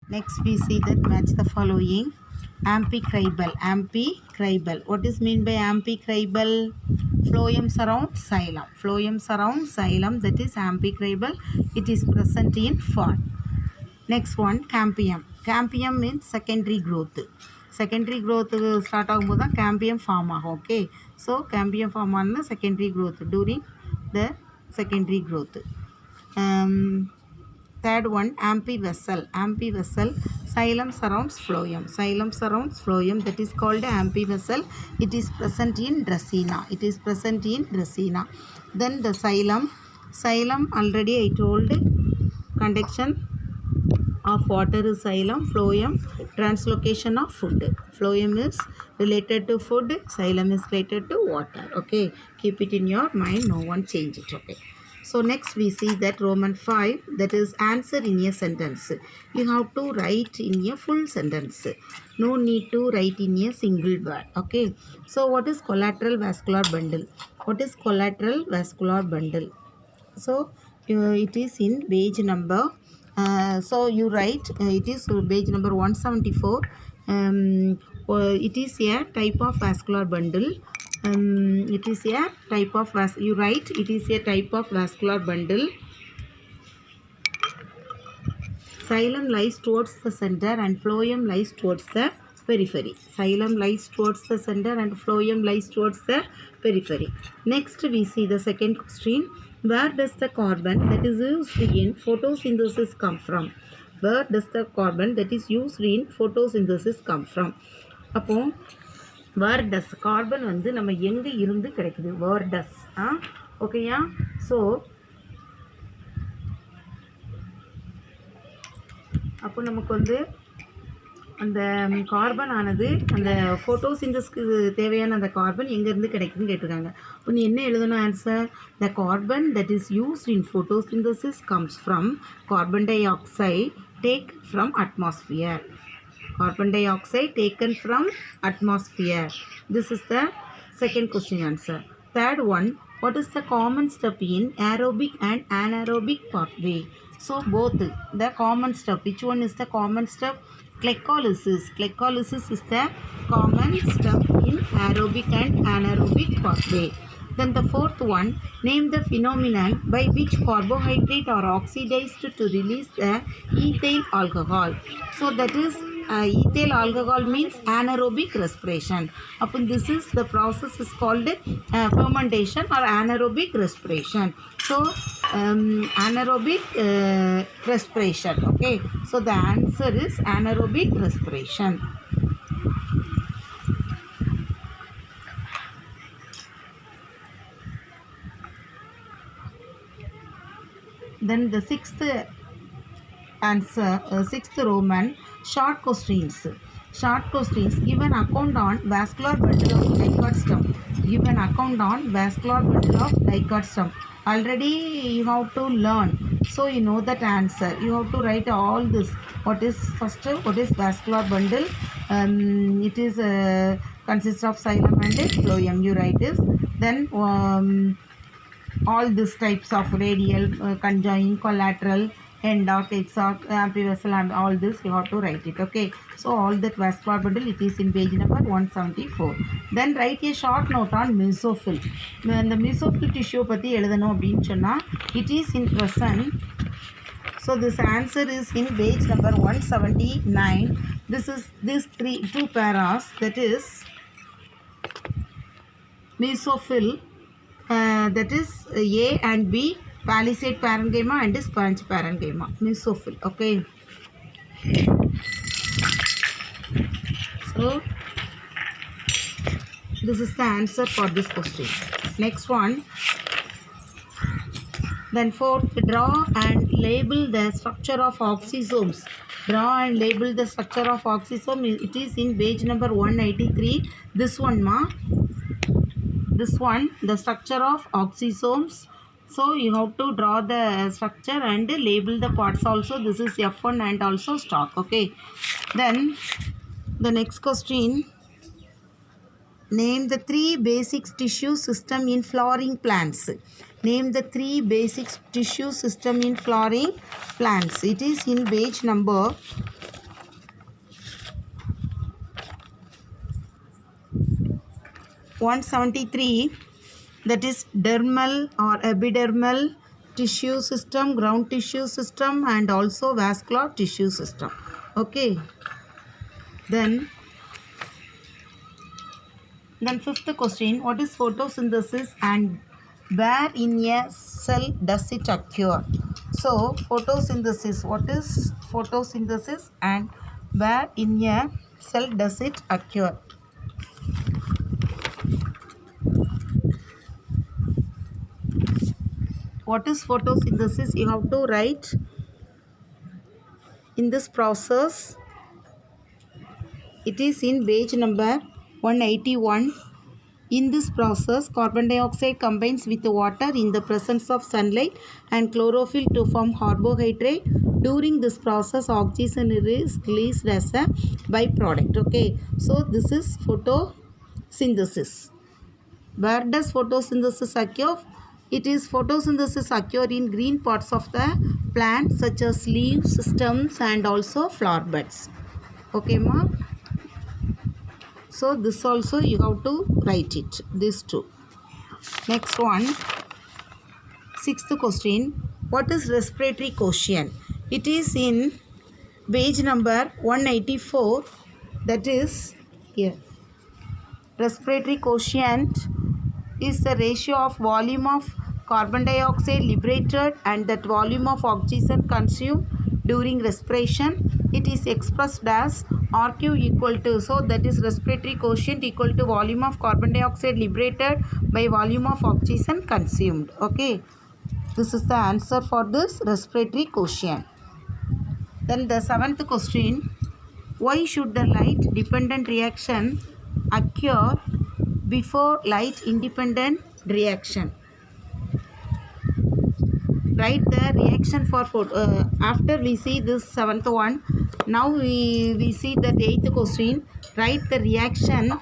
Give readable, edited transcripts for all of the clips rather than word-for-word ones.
Next we see that match the following. Amphicribal. Amphicribal. What is mean by amphicribal? Phloem surround xylem. Phloem surround xylem, that is amphicribal. It is present in fern. Next one, campium. Campium means secondary growth. Secondary growth start ஆகும்போது தான் campium form ஆகும். Okay. So campium form ஆன secondary growth during the secondary growth. Third one, amphi-vessel. Amphi-vessel, xylem surrounds phloem. Xylem surrounds phloem, that is called amphi-vessel. It is present in Dracaena. It is present in Dracaena. Then the xylem. Xylem, already I told, conduction of water is xylem. Phloem, translocation of food. Phloem is related to food. Xylem is related to water. Okay, keep it in your mind. No one change it. Okay. So next we see that Roman 5, that is answer in a sentence. You have to write in a full sentence. No need to write in a single word. Okay. So what is collateral vascular bundle? What is collateral vascular bundle? So it is in page number. So you write it is page number 174. It is a type of vascular bundle. It is a type of you write it is a type of vascular bundle. Xylem lies towards the center and phloem lies towards the periphery. Xylem lies towards the center and phloem lies towards the periphery. Next we see the second question. Where does the carbon that is used in photosynthesis come from? Where does the carbon that is used in photosynthesis come from? அப்போ where does carbon வந்து நம்ம எங்க இருந்து கிடைக்குது? Where does ஓகேயா? So அப்போ நமக்கு வந்து அந்த கார்பன் ஆனது அந்த ஃபோட்டோசிந்தஸ்க்கு தேவையான அந்த கார்பன் எங்கேருந்து கிடைக்குதுன்னு கேட்டிருக்காங்க. அப்போ நீ என்ன எழுதணும் answer? The carbon that is used in photosynthesis comes from carbon di oxide take from atmosphere. Carbon dioxide taken from atmosphere. This is the second question answer. Third one, what is the common step in aerobic and anaerobic pathway? So both the common step. Which one is the common step? Glycolysis. Glycolysis is the common step in aerobic and anaerobic pathway. Then the fourth one, name the phenomenon by which carbohydrate are oxidized to release the ethyl alcohol. So that is ethyl alcohol means anaerobic respiration. Upon this is the process is called fermentation or anaerobic respiration. So anaerobic respiration. Okay. So the answer is anaerobic respiration. Then the sixth answer, sixth Roman, short questions. Short questions. Give an account on vascular bundle of Dicot stump. Give an account on vascular bundle of Dicot stump. Already you have to learn. So you know that answer. You have to write all this. What is first? What is vascular bundle? It is consists of xylem and phloem. You write this. Then all these types of radial, conjoint, collateral, endoc, exoc, amphi-vessel, and all this you have to write it. Okay. So all that vascular bundle, it is in page number 174. Then write a short note on mesophyll. The mesophyll tissue பத்தி எழுதணும் அப்படின்னு சொன்னா it is in present. So this answer is in page number 179. This is these two paras, that is mesophyll, that is A and B, palisade parenchyma and sponge parenchyma, mesophyll. Okay. So this is the answer for this question. Next one. Then fourth, draw and label the structure of oxysomes. Draw and label the structure of oxysome. It is in page number 183. This one ma. This one, the structure of oxysomes. So you have to draw the structure and label the parts also. This is F1 and also stalk. Okay. Then the next question, name the three basic tissue system in flowering plants. Name the three basic tissue system in flowering plants. It is in page number 173, that is dermal or epidermal tissue system, ground tissue system, and also vascular tissue system. Okay. Then fifth question, what is photosynthesis and where in a cell does it occur? So photosynthesis, what is photosynthesis and where in a cell does it occur? What is photosynthesis? You have to write in this process. It is in page number 181. In this process, carbon dioxide combines with water in the presence of sunlight and chlorophyll to form carbohydrate. During this process, oxygen is released as a byproduct. Okay, so this is photosynthesis. Where does photosynthesis occur? It is photosynthesis occur in green parts of the plant such as leaves, stems, and also flower buds. Okay, ma? So this also you have to write it, these two. Next one, sixth question, what is respiratory quotient? It is in page number 184, that is here. Respiratory quotient is the ratio of volume of carbon dioxide liberated and that volume of oxygen consumed during respiration. It is expressed as RQ equal to, so that is respiratory quotient equal to volume of carbon dioxide liberated by volume of oxygen consumed. Okay, this is the answer for this respiratory quotient. Then the seventh question, why should the light dependent reaction occur before light independent reaction? Write the reaction for after we see this seventh one. Now we see the eighth question. Write the reaction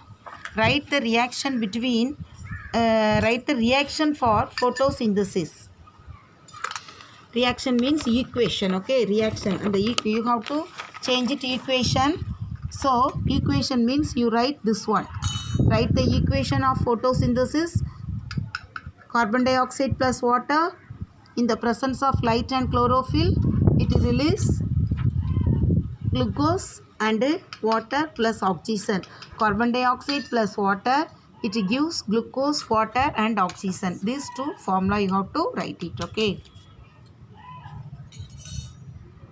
between write the reaction for photosynthesis. Reaction means equation. Okay, reaction, and the you have to change it equation. So equation means you write this one. Write the equation of photosynthesis. Carbon dioxide plus water in the presence of light and chlorophyll, it releases glucose, and water plus oxygen. Carbon dioxide plus water, it gives glucose, water, and oxygen. These two formula you have to write it. Okay.